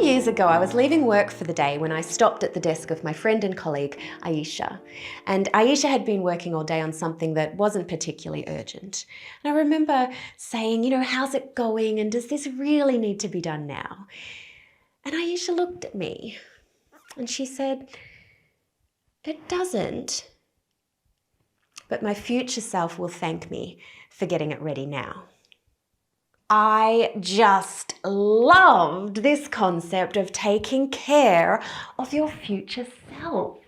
years ago, I was leaving work for the day when I stopped at the desk of my friend and colleague, Aisha. And Aisha had been working all day on something that wasn't particularly urgent. And I remember saying, how's it going? And does this really need to be done now? And Aisha looked at me and she said, it doesn't. But my future self will thank me for getting it ready now. I just loved this concept of taking care of your future self.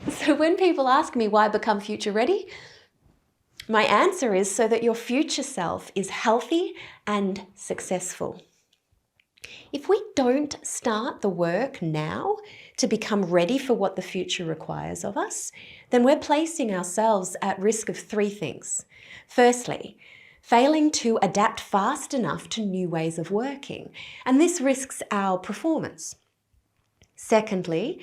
So when people ask me why become future ready, my answer is so that your future self is healthy and successful. If we don't start the work now to become ready for what the future requires of us, then we're placing ourselves at risk of three things. Firstly, failing to adapt fast enough to new ways of working, and this risks our performance. Secondly,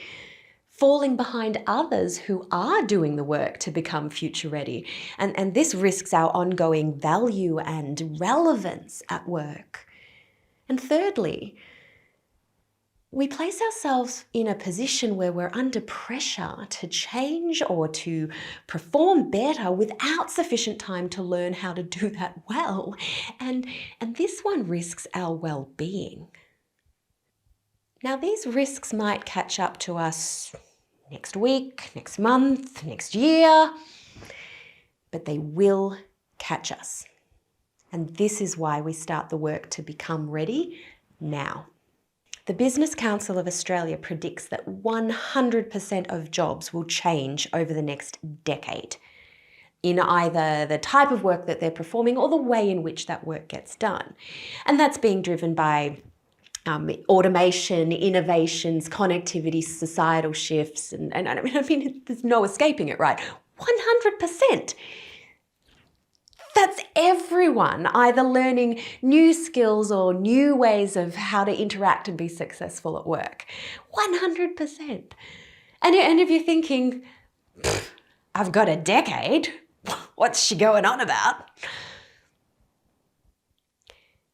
falling behind others who are doing the work to become future ready, and this risks our ongoing value and relevance at work. And thirdly, we place ourselves in a position where we're under pressure to change or to perform better without sufficient time to learn how to do that well. And this one risks our well-being. Now, these risks might catch up to us next week, next month, next year, but they will catch us. And this is why we start the work to become ready now. The Business Council of Australia predicts that 100% of jobs will change over the next decade in either the type of work that they're performing or the way in which that work gets done. And that's being driven by automation, innovations, connectivity, societal shifts, and I mean, there's no escaping it, right? 100%. That's everyone either learning new skills or new ways of how to interact and be successful at work. 100%. And if you're thinking, I've got a decade, what's she going on about?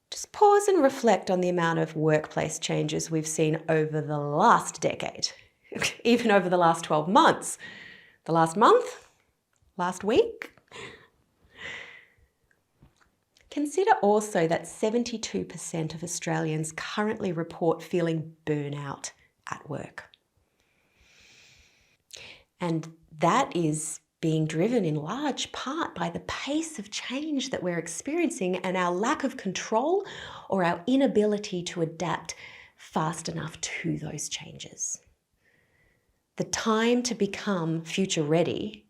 Just pause and reflect on the amount of workplace changes we've seen over the last decade, even over the last 12 months, the last month, last week. Consider also that 72% of Australians currently report feeling burnout at work. And that is being driven in large part by the pace of change that we're experiencing and our lack of control or our inability to adapt fast enough to those changes. The time to become future ready,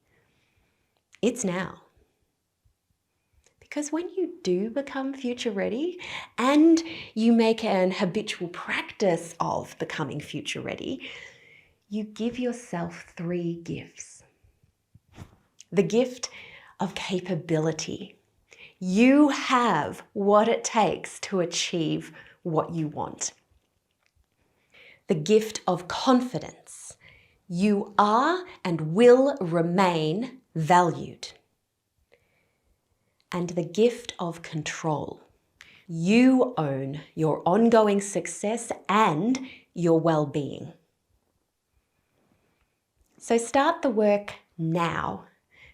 it's now. Because when you do become future ready and you make an habitual practice of becoming future ready, you give yourself three gifts. The gift of capability. You have what it takes to achieve what you want. The gift of confidence. You are and will remain valued. And the gift of control. You own your ongoing success and your well-being. So start the work now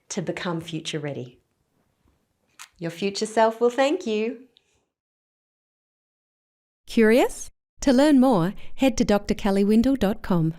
to become future ready. Your future self will thank you. Curious? To learn more, head to drkellywindle.com.